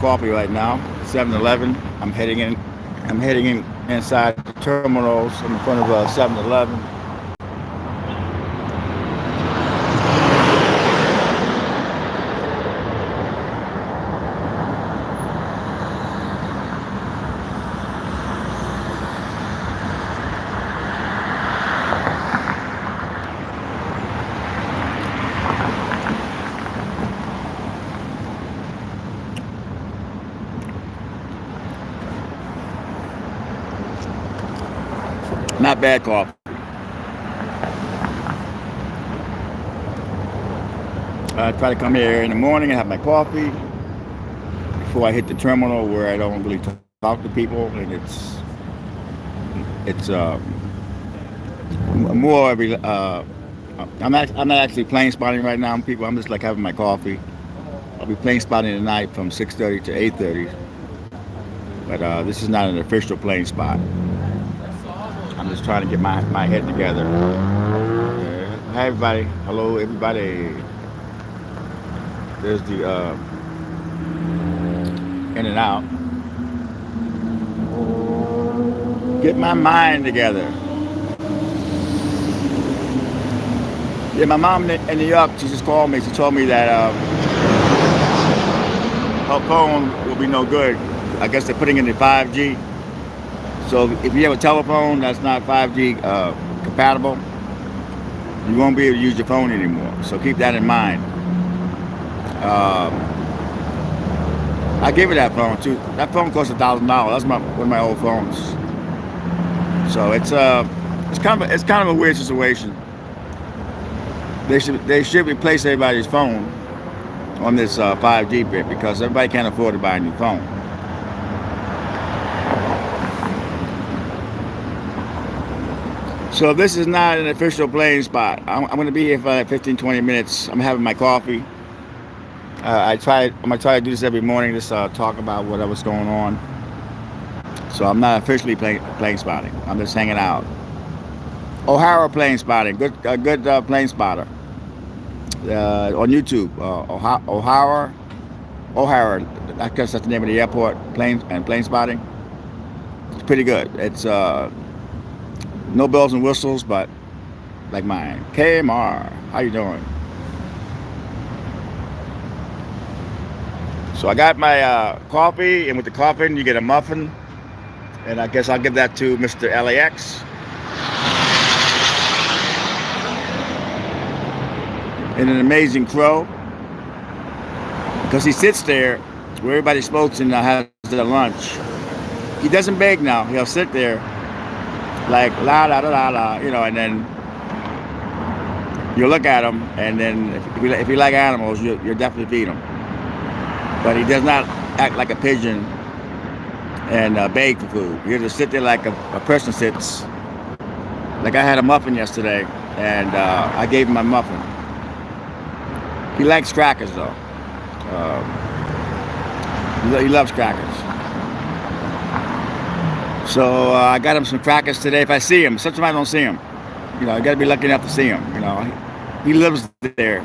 coffee right now. 7-Eleven. I'm heading in. I'm heading in inside the terminals in front of 7-Eleven. Not bad coffee. I try to come here in the morning and have my coffee before I hit the terminal where I don't really talk to people, and it's more. I'm not actually plane spotting right now, people. I'm just like having my coffee. I'll be plane spotting tonight from 6:30 to 8:30, but this is not an official plane spot. I'm just trying to get my head together. Hi everybody. Hello everybody. There's the in and out. Get my mind together. Yeah, my mom in New York, she just called me. She told me that her phone will be no good. I guess they're putting in the 5G. So if you have a telephone that's not 5G compatible, you won't be able to use your phone anymore. So keep that in mind. I gave her that phone too. That phone cost $1,000. That's one of my old phones. So it's kind of a weird situation. They should replace everybody's phone on this 5G bit because everybody can't afford to buy a new phone. So this is not an official plane spot. I'm going to be here for like 15-20 minutes. I'm having my coffee. I'm going to try to do this every morning, just talk about whatever's going on. So I'm not officially plane spotting. I'm just hanging out. O'Hara plane spotting. Good plane spotter. On YouTube. O'Hara. I guess that's the name of the airport. Plane spotting. It's pretty good. It's no bells and whistles, but like mine. KMR. How you doing? So I got my coffee, and with the coffee you get a muffin, and I guess I'll give that to Mr. LAX. And an amazing crow, because he sits there where everybody smokes and has their lunch. He doesn't beg now. He'll sit there like la la la la la, and then you look at him, and then if you like animals, you'll definitely feed him. But he does not act like a pigeon and beg for food. He'll just sit there like a person sits. Like I had a muffin yesterday, and I gave him my muffin. He likes crackers though. He loves crackers. So I got him some crackers today. If I see him, sometimes I don't see him. You got to be lucky enough to see him. He lives there.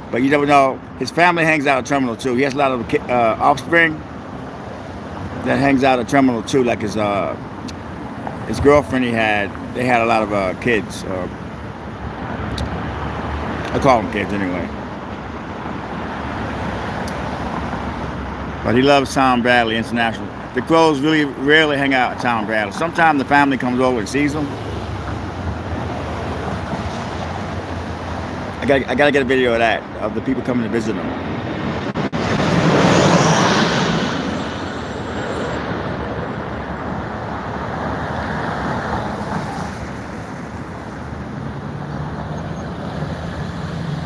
But you never know. His family hangs out at Terminal 2. He has a lot of offspring that hangs out at Terminal 2. Like his girlfriend they had a lot of kids. I call them kids anyway. But he loves Tom Bradley International. The crows really rarely hang out at Tom Bradley. Sometimes the family comes over and sees them. I gotta get a video of that, of the people coming to visit them.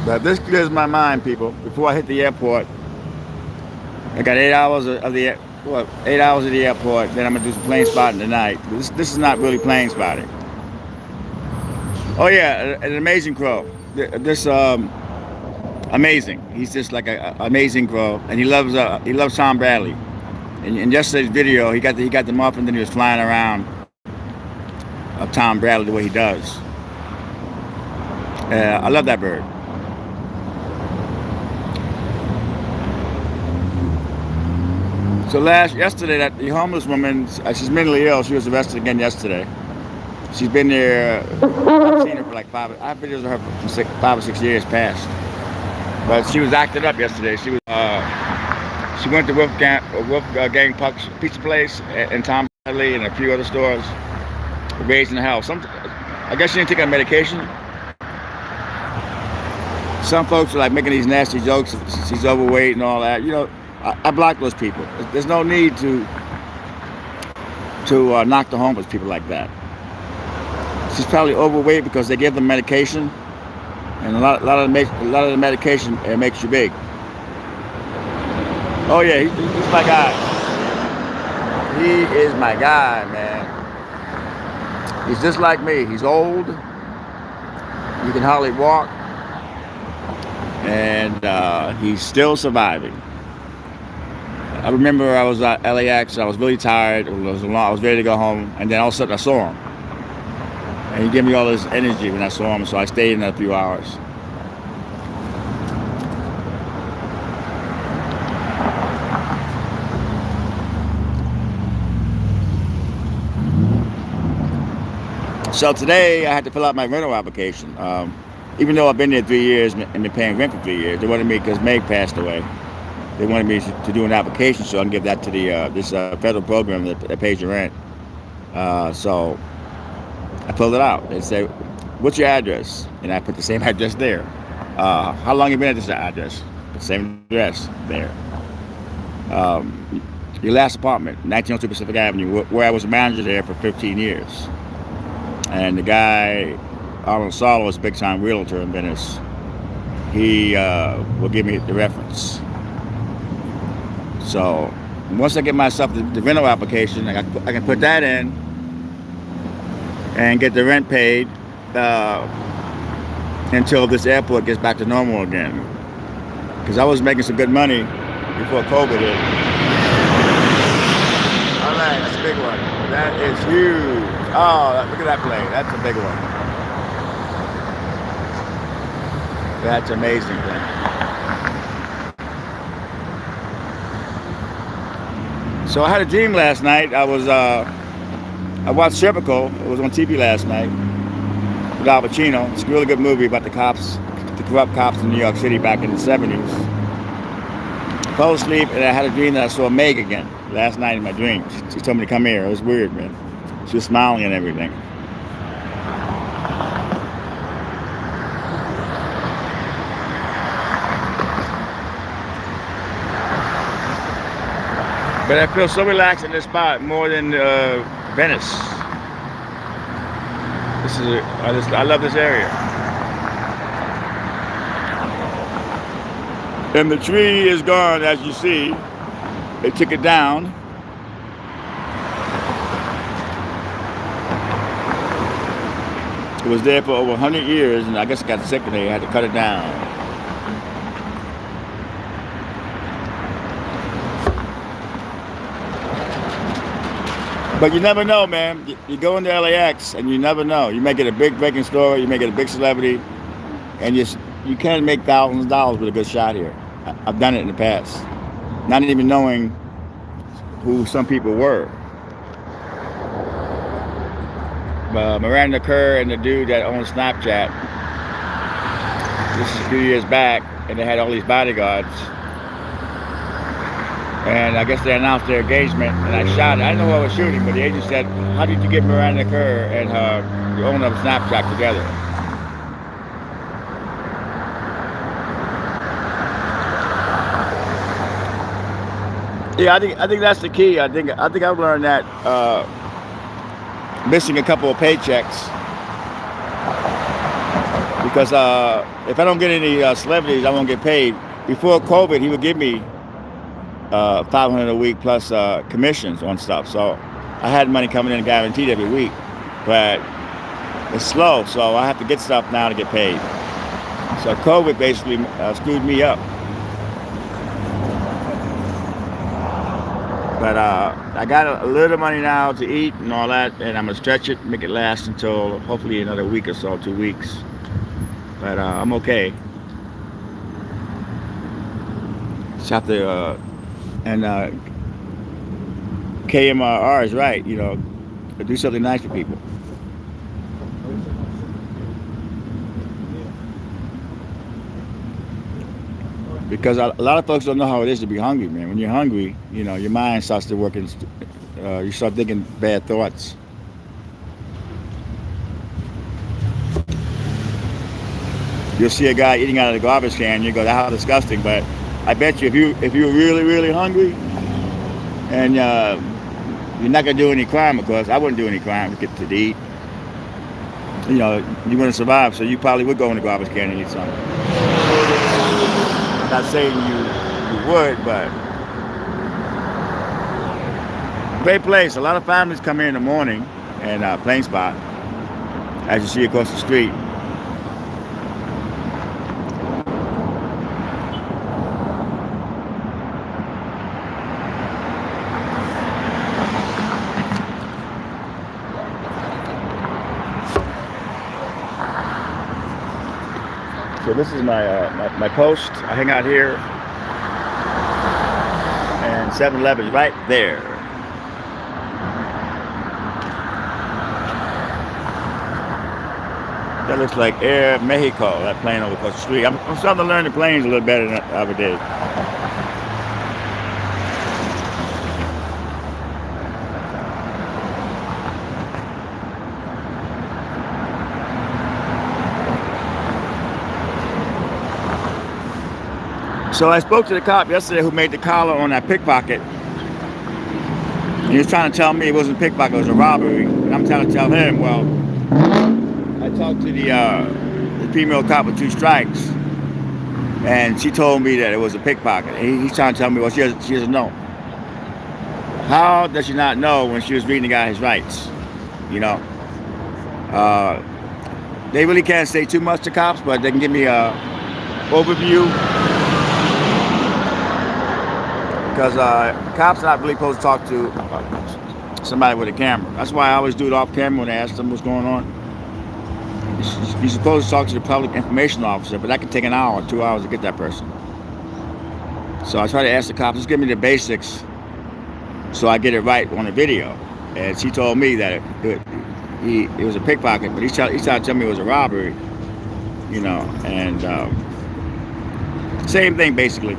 But this clears my mind, people. Before I hit the airport, I got 8 hours of the 8 hours of the airport. Then I'm gonna do some plane spotting tonight. This is not really plane spotting. Oh yeah, an amazing crow. This amazing. He's just like an amazing crow, and he loves Tom Bradley. And in yesterday's video, he got the muffin, then he was flying around of Tom Bradley the way he does. I love that bird. So yesterday, that the homeless woman, she's mentally ill. She was arrested again yesterday. She's been there. I've seen her for like I've been with her for 5 or 6 years past. But she was acting up yesterday. She went to Wolfgang Puck's pizza place and Tom Bradley and a few other stores, raising hell. I guess she didn't take her medication. Some folks are like making these nasty jokes. She's overweight and all that. You know, I block those people. There's no need to knock the homeless people like that. She's probably overweight because they give them medication, and a lot of the medication makes you big. Oh yeah, he's my guy. He is my guy, man. He's just like me. He's old. He can hardly walk, and he's still surviving. I remember I was at LAX. I was really tired. I was ready to go home, and then all of a sudden I saw him, and he gave me all this energy when I saw him. So I stayed in a few hours. So today I had to fill out my rental application. Even though I've been there 3 years and been paying rent for 3 years, they wanted me, because Meg passed away, they wanted me to do an application so I can give that to this federal program that pays your rent. So I filled it out. They said, "What's your address?" And I put the same address there. How long you been at this address? The same address there. Your last apartment, 1902 Pacific Avenue, where I was a manager there for 15 years. And the guy, Arnold Salo, is a big-time realtor in Venice. He will give me the reference. So once I get myself the rental application, I can put that in and get the rent paid until this airport gets back to normal again. Because I was making some good money before COVID hit. All right, that's a big one. That is huge. Oh, look at that plane. That's a big one. That's amazing. So I had a dream last night. I watched Serpico. It was on TV last night with Al Pacino. It's a really good movie about the corrupt cops in New York City back in the 70s. Fell asleep and I had a dream that I saw Meg again last night in my dream. She told me to come here. It was weird, man. She was smiling and everything. But I feel so relaxed in this spot more than Venice. I love this area. And the tree is gone, as you see. They took it down. It was there for over 100 years, and I guess it got sick and they had to cut it down. But you never know, man. You go into LAX and you never know. You may get a big breaking story, you may get a big celebrity, and you can make thousands of dollars with a good shot here. I've done it in the past, not even knowing who some people were. Miranda Kerr and the dude that owned Snapchat, this is a few years back, and they had all these bodyguards. And I guess they announced their engagement, and I shot it. I didn't know who I was shooting, but the agent said, "How did you get Miranda Kerr and the owner of Snapchat together?" Yeah, I think that's the key. I think I've learned that missing a couple of paychecks, because if I don't get any celebrities, I won't get paid. Before COVID, he would give me $500 a week plus commissions on stuff. So I had money coming in guaranteed every week, but it's slow. So I have to get stuff now to get paid. So COVID basically screwed me up. But I got a little money now to eat and all that, and I'm gonna stretch it, make it last until hopefully another week or so, 2 weeks. But I'm okay. Just have to, and KMR is right. You know, do something nice for people. Because a lot of folks don't know how it is to be hungry, man. When you're hungry, you know, your mind starts to work, and you start thinking bad thoughts. You'll see a guy eating out of the garbage can, you go, "How disgusting!" But I bet you, if you're really really hungry, and you're not gonna do any crime, of course. I wouldn't do any crime to get to eat. You know, you're gonna survive, so you probably would go in the garbage can and eat something. I'm not saying you would, but great place. A lot of families come here in the morning, and Plain Spot, as you see across the street. So this is my post. I hang out here, and 7-Eleven is right there. That looks like Air Mexico, that plane over across the street. I'm starting to learn the planes a little better than the other day. So I spoke to the cop yesterday who made the collar on that pickpocket. He was trying to tell me it wasn't a pickpocket, it was a robbery. And I'm trying to tell him, well, I talked to the female cop with 2 strikes, and she told me that it was a pickpocket. And he's trying to tell me, well, she doesn't know. How does she not know when she was reading the guy his rights? You know? They really can't say too much to cops, but they can give me a overview. Because cops are not really supposed to talk to somebody with a camera. That's why I always do it off camera when I ask them what's going on. You're supposed to talk to the public information officer, but that can take an hour, 2 hours to get that person. So I try to ask the cops, just give me the basics so I get it right on the video. And she told me that it was a pickpocket, but he's trying to tell me it was a robbery, you know, and same thing basically.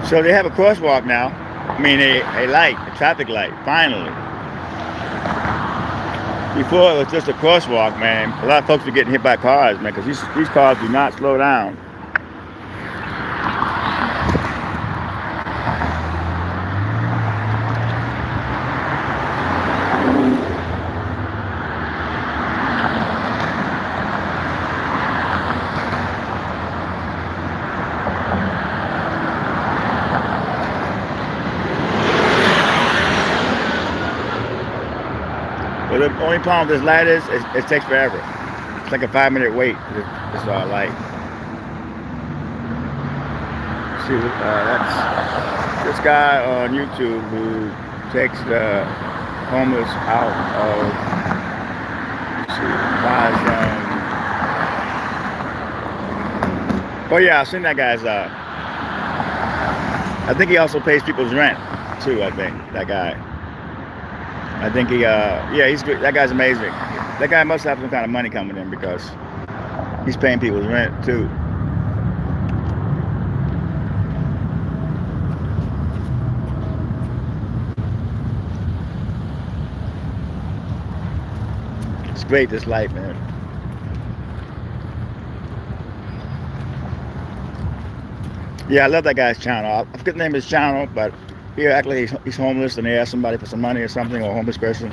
So they have a crosswalk now. I mean, a light, a traffic light, finally. Before it was just a crosswalk, man. A lot of folks were getting hit by cars, man, because these cars do not slow down. But the only problem with this light is it takes forever. It's like a 5-minute wait for this light. See, that's this guy on YouTube who takes the homeless out of, buys oh yeah, I've seen that guy's, I think he also pays people's rent too, I think, that guy. I think yeah, he's good. That guy's amazing. That guy must have some kind of money coming in because he's paying people's rent too. It's great, this light, man. Yeah, I love that guy's channel. I forget the name of his channel, but he actually he's homeless, and they ask somebody for some money or something, or a homeless person,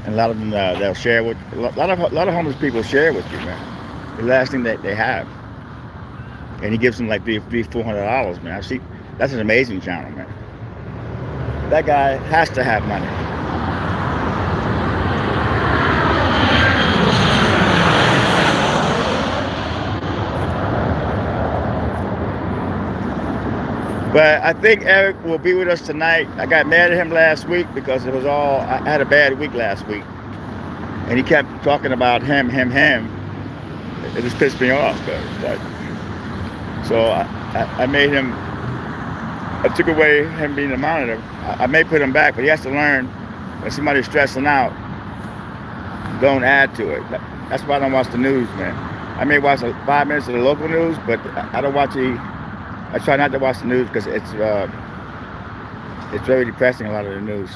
and a lot of them they'll share with a lot of homeless people share with you, man. The last thing that they have, and he gives them like $400, man. I see, that's an amazing channel, man. That guy has to have money. But I think Eric will be with us tonight. I got mad at him last week because I had a bad week last week. And he kept talking about him. It just pissed me off. So I made him, I took away him being the monitor. I may put him back, but he has to learn when somebody's stressing out, don't add to it. That's why I don't watch the news, man. I may watch 5 minutes of the local news, but I don't watch I try not to watch the news because it's very depressing, a lot of the news.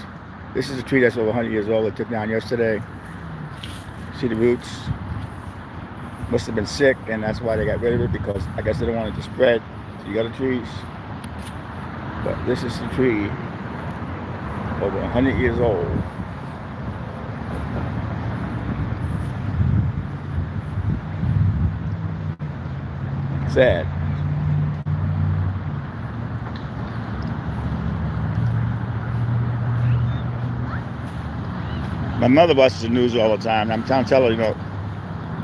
This is a tree that's over 100 years old. It took down yesterday. See the roots? Must have been sick, and that's why they got rid of it, because I guess they don't want it to spread to the other trees. But this is the tree over 100 years old. Sad. My mother watches the news all the time, and I'm trying to tell her,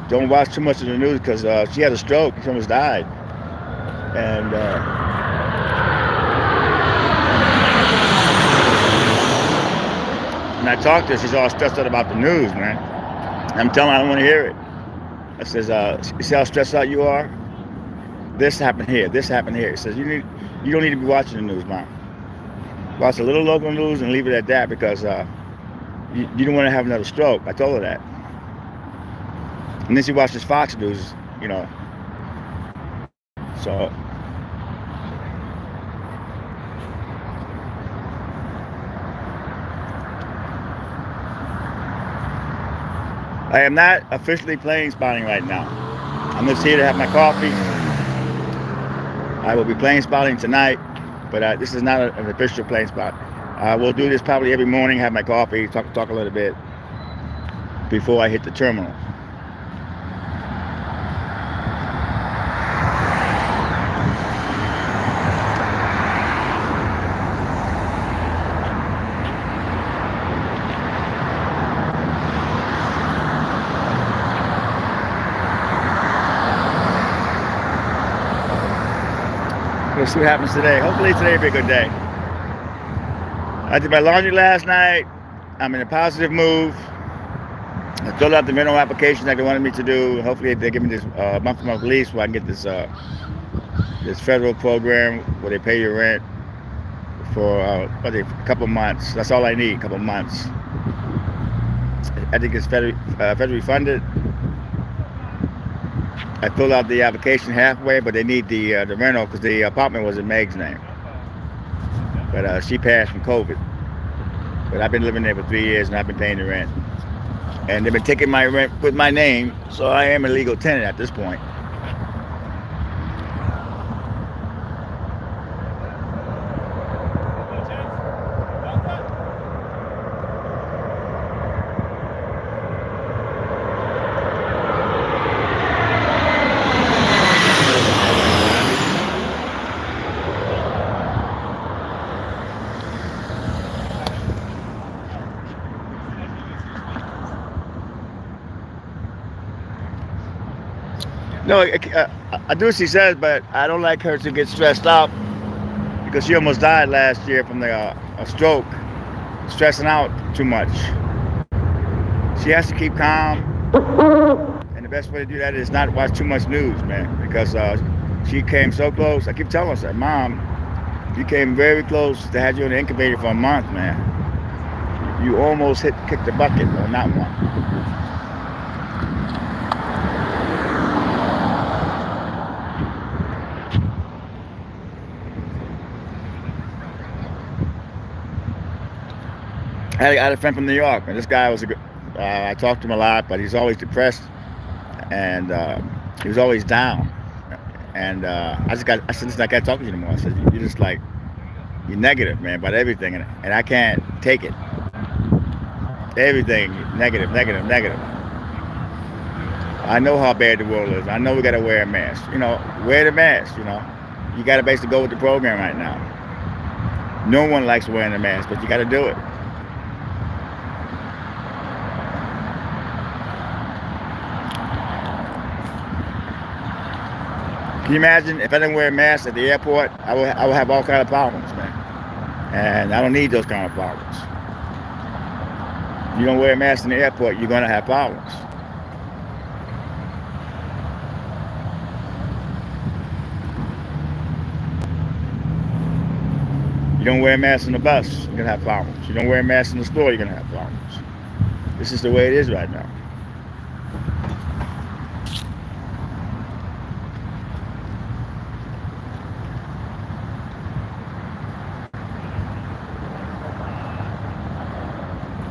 don't watch too much of the news, because she had a stroke. She almost died. And when I talk to her, she's all stressed out about the news, man. And I'm telling her I don't want to hear it. I says, you see how stressed out you are? This happened here. This happened here. He says, you don't need to be watching the news, Mom. Watch a little local news and leave it at that, because you don't want to have another stroke. I told her that. And then she watches Fox News, So I am not officially plane spotting right now. I'm just here to have my coffee. I will be plane spotting tonight, but this is not an official plane spot. We'll do this probably every morning, have my coffee, talk a little bit before I hit the terminal. We'll see what happens today. Hopefully today will be a good day. I did my laundry last night. I'm in a positive move. I filled out the rental application that they wanted me to do. Hopefully they give me this month-to-month lease so I can get this federal program where they pay your rent for a couple months. That's all I need, a couple months. I think it's federally funded. I filled out the application halfway, but they need the rental because the apartment was in Meg's name. But she passed from COVID. But I've been living there for 3 years, and I've been paying the rent. And they've been taking my rent with my name, so I am a legal tenant at this point. No, I do what she says, but I don't like her to get stressed out because she almost died last year from a stroke, stressing out too much. She has to keep calm, and the best way to do that is not watch too much news, man, because she came so close. I keep telling her, I said, Mom, you came very close to have you in the incubator for a month, man. You almost kicked the bucket on that one. I had a friend from New York, and this guy was I talked to him a lot, but he's always depressed, and he was always down. And I said, listen, I can't talk to you anymore. I said, you're just like, you're negative, man, about everything, and I can't take it. Everything, negative. I know how bad the world is. I know we gotta wear a mask. Wear the mask, You gotta basically go with the program right now. No one likes wearing a mask, but you gotta do it. Can you imagine if I didn't wear a mask at the airport? I would have all kind of problems, man. And I don't need those kind of problems. You don't wear a mask in the airport, you're gonna have problems. You don't wear a mask on the bus, you're gonna have problems. You don't wear a mask in the store, you're gonna have problems. This is the way it is right now.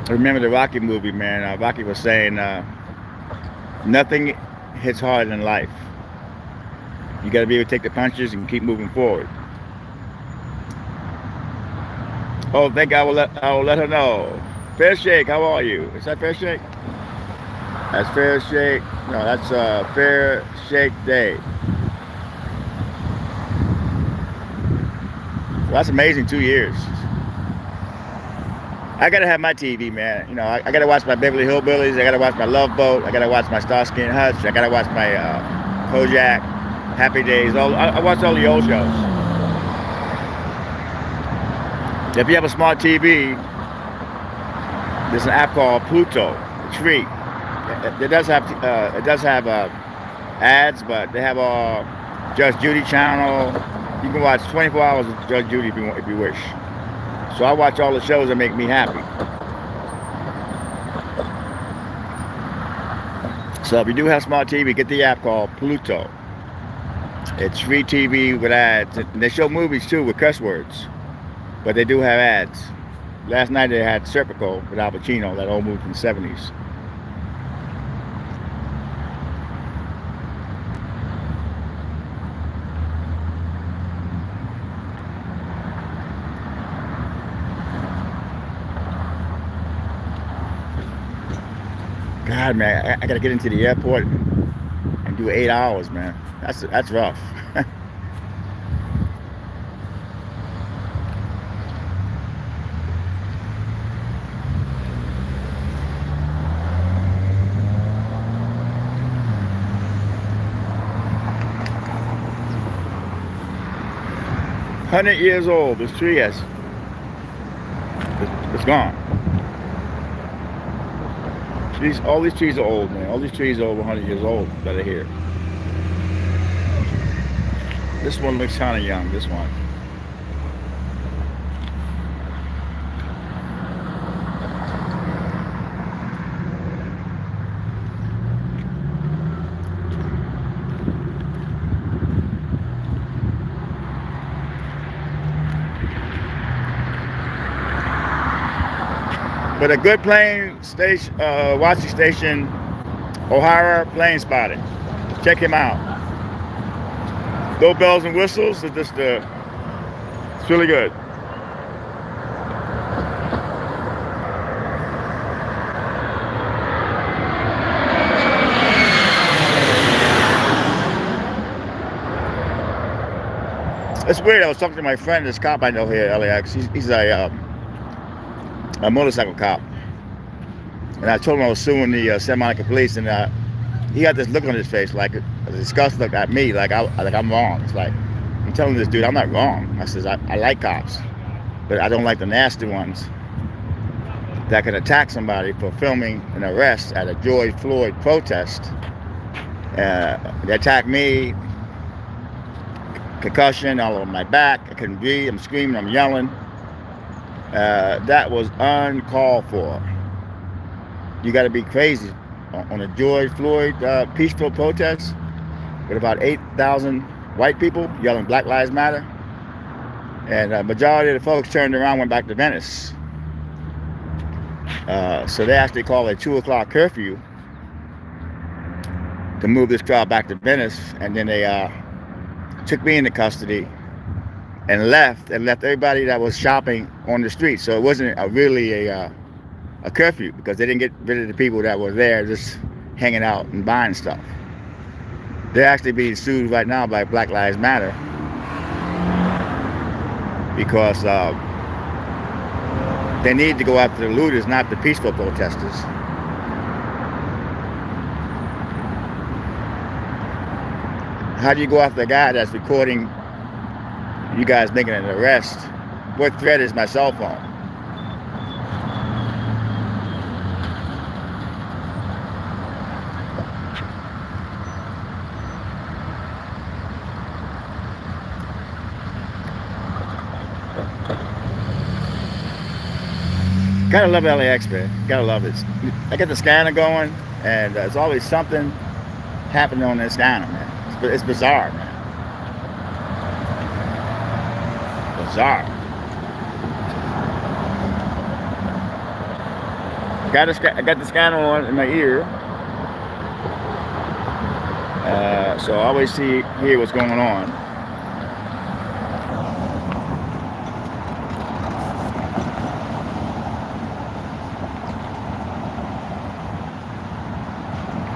I remember the Rocky movie, man. Rocky was saying, nothing hits harder than life. You got to be able to take the punches and keep moving forward. Oh, thank God I will let her know. Fair Shake, how are you? Is that Fair Shake? That's Fair Shake. No, that's Fair Shake Day. Well, that's amazing. 2 years. I gotta have my TV, man. You know, I gotta watch my Beverly Hillbillies. I gotta watch my Love Boat. I gotta watch my Starsky and Hutch. I gotta watch my Kojak, Happy Days. I watch all the old shows. If you have a smart TV, there's an app called Pluto. It's free. It does have ads, but they have a Judge Judy channel. You can watch 24 hours of Judge Judy if you wish. So I watch all the shows that make me happy. So if you do have smart TV, get the app called Pluto. It's free TV with ads. And they show movies too with cuss words, but they do have ads. Last night they had Serpico with Al Pacino, that old movie from the 70s. God, man, I gotta get into the airport and do 8 hours, man. That's rough. $100 years old. This tree it's gone. All these trees are old, man. All these trees are over 100 years old that are here. This one looks kind of young, this one. But a good plane station, watching station, O'Hara Plane Spotting. Check him out. No bells and whistles. It's just it's really good. It's weird. I was talking to my friend, this cop I know here at LAX. He's a motorcycle cop, and I told him I was suing the Santa Monica police, and he had this look on his face, like a disgust look at me, like I'm wrong. It's like, I'm telling this dude I'm not wrong. I says I like cops, but I don't like the nasty ones that can attack somebody for filming an arrest at a George Floyd protest. They attacked me, concussion all over my back. I couldn't breathe. I'm screaming. I'm yelling. That was uncalled for. You got to be crazy on a George Floyd peaceful protest with about 8,000 white people yelling Black Lives Matter, and a majority of the folks turned around, went back to Venice. So they actually called a 2 o'clock curfew to move this crowd back to Venice, and then they took me into custody and left everybody that was shopping on the street. So it wasn't really a curfew, because they didn't get rid of the people that were there just hanging out and buying stuff. They're actually being sued right now by Black Lives Matter because they need to go after the looters, not the peaceful protesters. how do you go after a guy that's recording you guys making an arrest? What threat is my cell phone? Gotta love LAX, man. Gotta love it. I get the scanner going, and there's always something happening on that scanner, man. It's bizarre, man. Bizarre. I got the scanner on in my ear, so I always hear what's going on.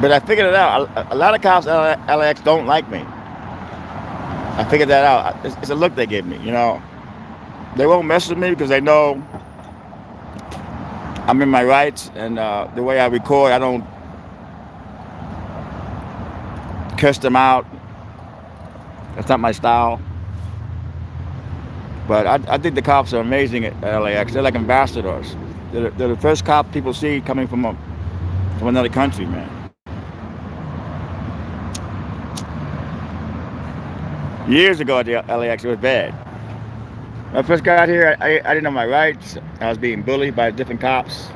But I figured it out. A lot of cops at LAX don't like me. I figured that out. It's a look they give me, you know. They won't mess with me because they know I'm in my rights, and the way I record, I don't curse them out. That's not my style. But I think the cops are amazing at LAX. They're like ambassadors. They're the first cop people see coming from another country, man. Years ago at the LAX, it was bad. When I first got here, I didn't know my rights. I was being bullied by different cops.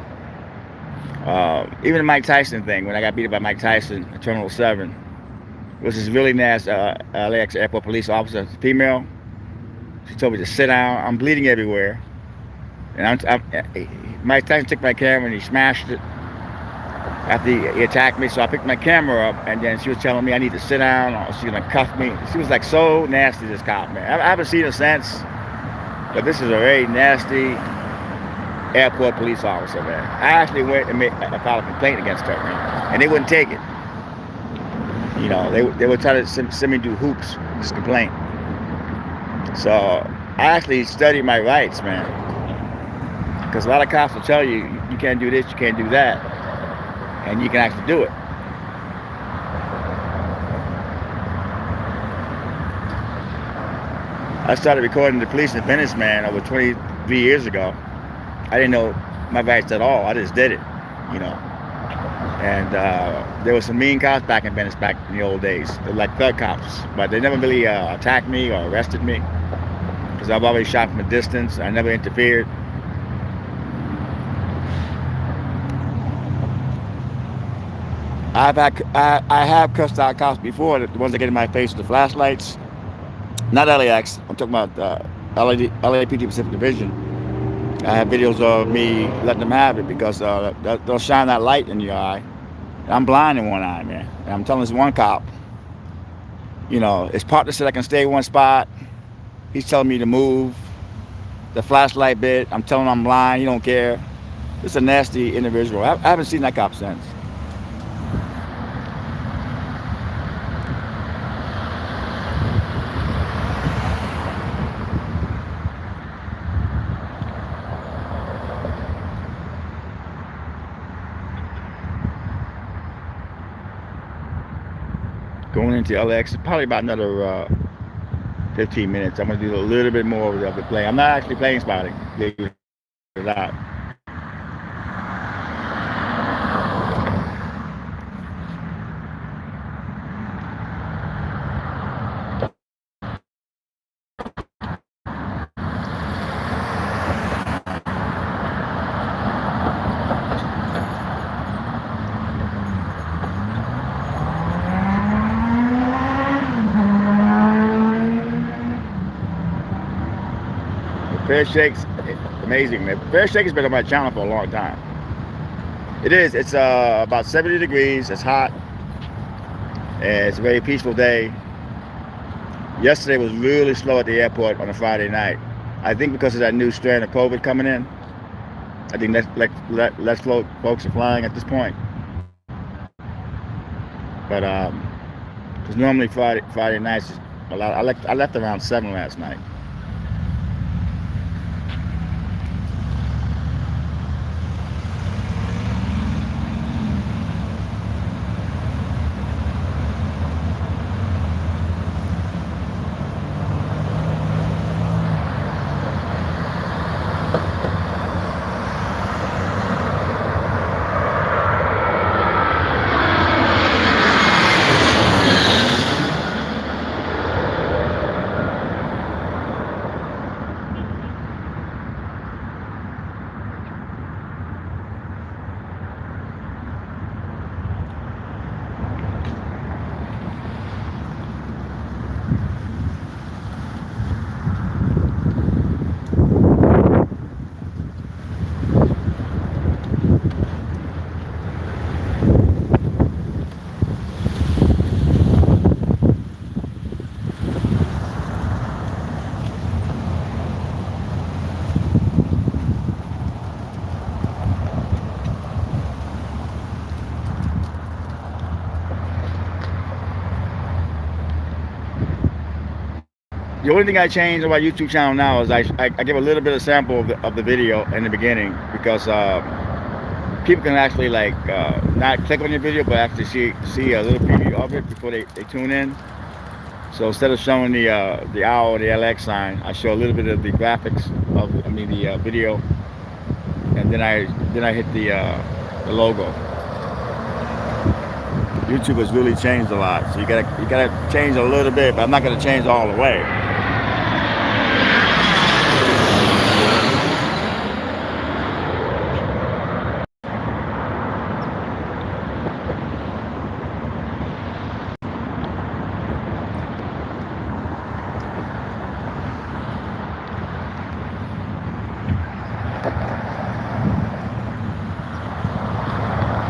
Even the Mike Tyson thing, when I got beat up by Mike Tyson at Terminal 7, was this really nasty LAX airport police officer, female. She told me to sit down. I'm bleeding everywhere. And Mike Tyson took my camera and he smashed it after he attacked me. So I picked my camera up, and then she was telling me I need to sit down, or she's gonna cuff me. She was like so nasty, this cop, man. I haven't seen her since, but this is a very nasty airport police officer, man. I actually went and filed a complaint against her, man, and they wouldn't take it. You know, they would try to send me to hoops with this complaint. So I actually studied my rights, man, because a lot of cops will tell you you can't do this, you can't do that, and you can actually do it. I started recording the police and Venice, man, over 23 years ago. I didn't know my rights at all. I just did it, you know. And there were some mean cops back in Venice back in the old days. They were like thug cops, but they never really attacked me or arrested me because I've always shot from a distance. I never interfered. I have cussed out cops before, the ones that get in my face with the flashlights. Not LAX, I'm talking about LAPD Pacific Division. I have videos of me letting them have it because they'll shine that light in your eye. I'm blind in one eye, man. And I'm telling this one cop, you know, his partner said I can stay in one spot. He's telling me to move. The flashlight bit, I'm telling him I'm blind, he don't care. It's a nasty individual. I haven't seen that cop since. Going into LAX, probably about another 15 minutes. I'm going to do a little bit more of the play. I'm not actually playing spotting, believe it or not. Fair Shake's amazing, man. Fair Shake has been on my channel for a long time. It is. It's about 70 degrees. It's hot. And it's a very peaceful day. Yesterday was really slow at the airport on a Friday night. I think because of that new strand of COVID coming in. I think less folks are flying at this point. But because normally Friday nights, I left around 7 last night. The only thing I changed on my YouTube channel now is I give a little bit of sample of the video in the beginning, because people can actually like not click on your video, but actually see a little preview of it before they tune in. So instead of showing the owl or the LX sign, I show a little bit of the graphics of the video, and then I hit the logo. YouTube has really changed a lot, so you gotta change a little bit, but I'm not gonna change all the way.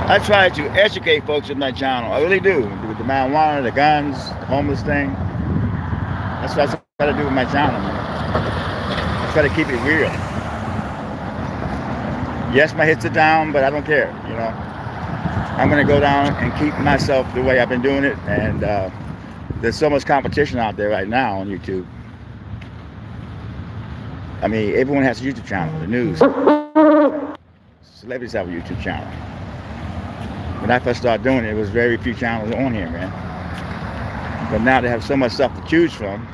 I try to educate folks with my channel. I really do. With the marijuana, the guns, the homeless thing. That's what I try to do with my channel, man. I try to keep it real. Yes, my hits are down, but I don't care, you know. I'm going to go down and keep myself the way I've been doing it. And there's so much competition out there right now on YouTube. I mean, everyone has a YouTube channel. The news. Celebrities have a YouTube channel. When I first started doing it, there was very few channels on here, man. But now they have so much stuff to choose from.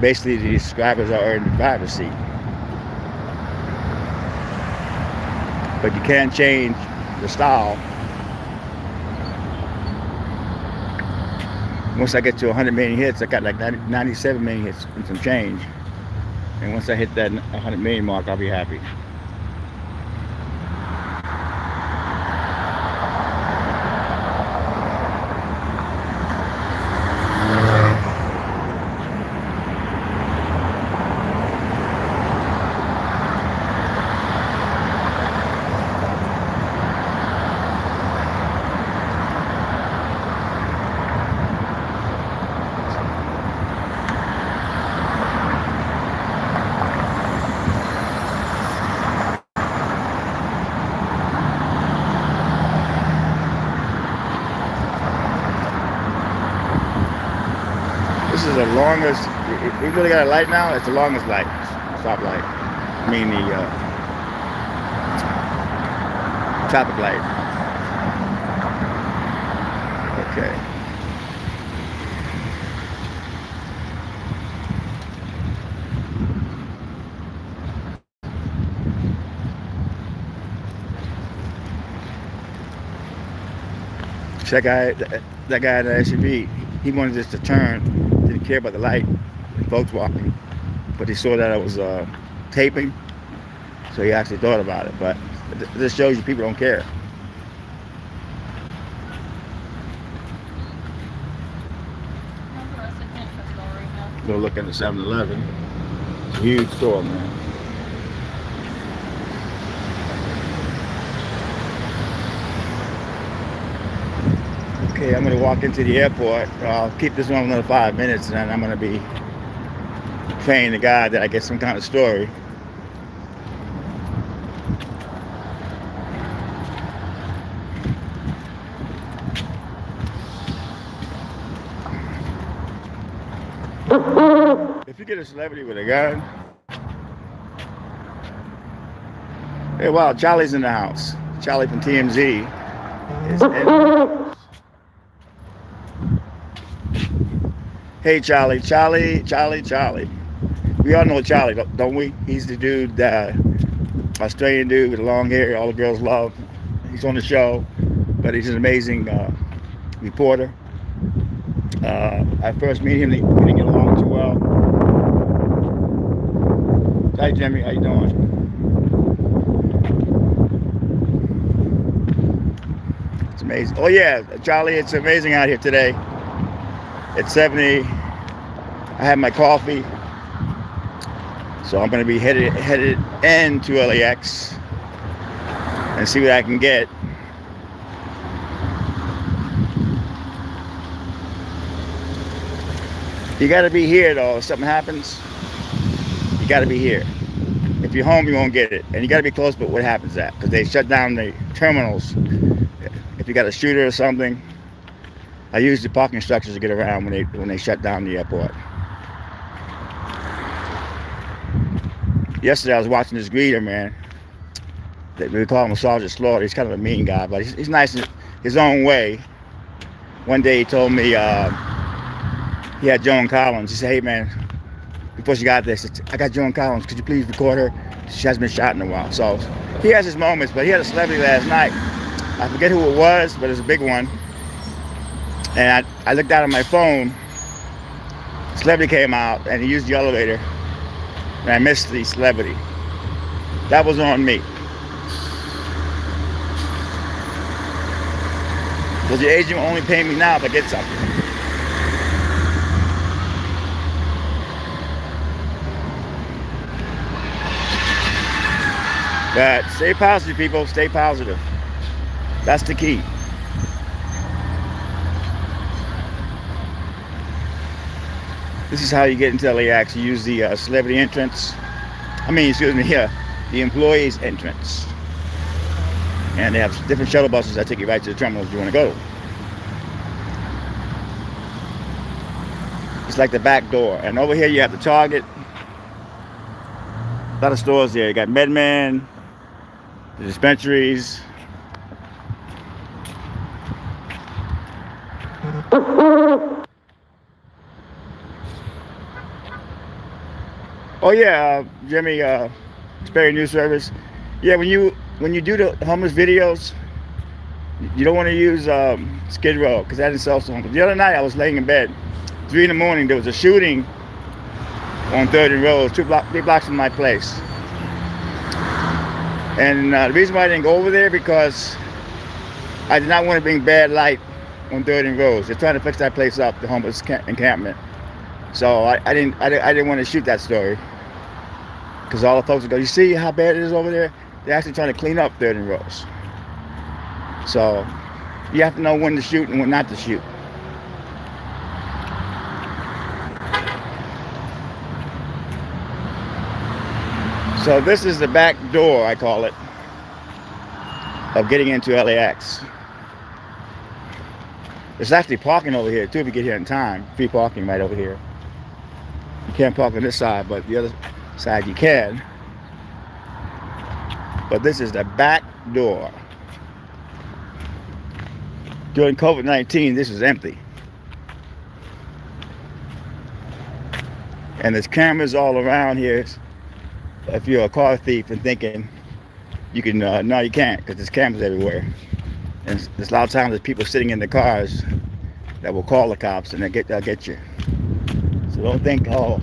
Basically, the subscribers are in the driver's seat. But you can't change the style. Once I get to 100 million hits, I got like 97 million hits and some change. And once I hit that 100 million mark, I'll be happy. This is the longest. We really got a light now. It's the longest light. Stop light. I mean the traffic light. Okay. That guy in the SUV, he wanted us to turn, didn't care about the light and folks walking, but he saw that I was taping, so he actually thought about it. But this shows you people don't care. Go look at the 7-Eleven. It's a huge store, man. Okay, I'm going to walk into the airport. I'll keep this one another 5 minutes, and then I'm going to be praying to God that I get some kind of story. If you get a celebrity with a gun, hey, wow, Charlie's in the house. Charlie from TMZ is in. Hey, Charlie. We all know Charlie, don't we? He's the dude, Australian dude with the long hair all the girls love. He's on the show, but he's an amazing reporter. I first met him, we didn't get along too well. Hi, Jimmy, how you doing? It's amazing. Oh yeah, Charlie, it's amazing out here today. It's 70. I had my coffee, so I'm going to be headed into LAX and see what I can get. You got to be here though. If something happens, you got to be here. If you're home, you won't get it, and you got to be close. But what happens because they shut down the terminals. If you got a shooter or something, I use the parking structures to get around when they shut down the airport. Yesterday I was watching this greeter, man. We call him Sergeant Slaughter. He's kind of a mean guy, but he's nice in his own way. One day he told me he had Joan Collins. He said, "Hey man," before she got there, he said, "I got Joan Collins. Could you please record her? She hasn't been shot in a while." So he has his moments, but he had a celebrity last night. I forget who it was, but it was a big one. And I looked down at my phone. Celebrity came out, and he used the elevator, and I missed the celebrity. That was on me. Because the agent will only pay me now if I get something. But stay positive, people. Stay positive. That's the key. This is how you get into LAX. You use the celebrity entrance. The employees entrance. And they have different shuttle buses that take you right to the terminals you want to go. It's like the back door. And over here you have the Target. A lot of stores there. You got MedMen, the dispensaries. Oh yeah, Jimmy, Sperry News Service. Yeah, when you do the homeless videos, you don't want to use Skid Row because that insults the homeless. The other night I was laying in bed, 3 in the morning. There was a shooting on 3rd and Rose, 3 blocks from my place. And the reason why I didn't go over there because I did not want to bring bad light on 3rd and Rose. They're trying to fix that place up, the homeless encampment. So I didn't want to shoot that story because all the folks would go, "You see how bad it is over there?" They're actually trying to clean up 3rd and Rose. So you have to know when to shoot and when not to shoot. So this is the back door, I call it, of getting into LAX. There's actually parking over here too if you get here in time. Free parking right over here. You can't park on this side, but the other side you can. But this is the back door. During COVID-19, this is empty. And there's cameras all around here. If you're a car thief and thinking you can, no, you can't, because there's cameras everywhere. And there's a lot of times there's people sitting in the cars that will call the cops and they'll get you. So don't think, "Oh,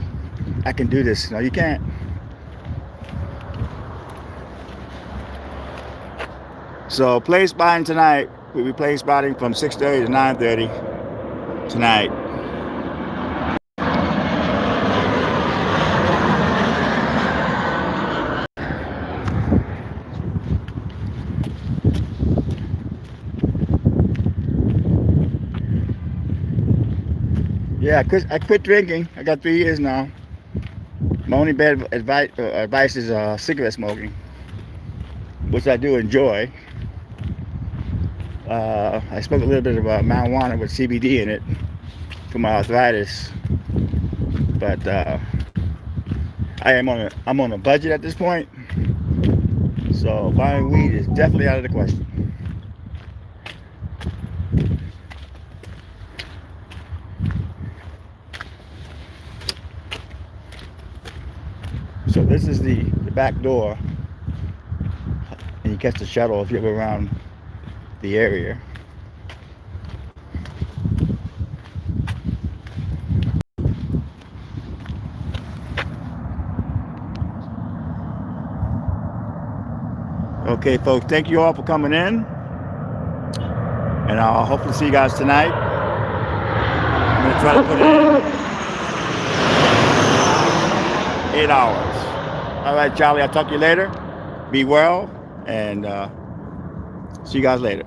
I can do this." No, you can't. So play spotting tonight. We'll be play spotting from 6:30 to 9:30 tonight. Yeah, I quit drinking. I got 3 years now. My only bad advice is cigarette smoking, which I do enjoy. I smoke a little bit of marijuana with CBD in it for my arthritis, but I'm on a budget at this point, so buying weed is definitely out of the question. So this is the back door, and you catch the shuttle if you're around the area. Okay, folks, thank you all for coming in, and I'll hopefully see you guys tonight. I'm going to try to put in 8 hours. All right, Charlie, I'll talk to you later. Be well, and see you guys later.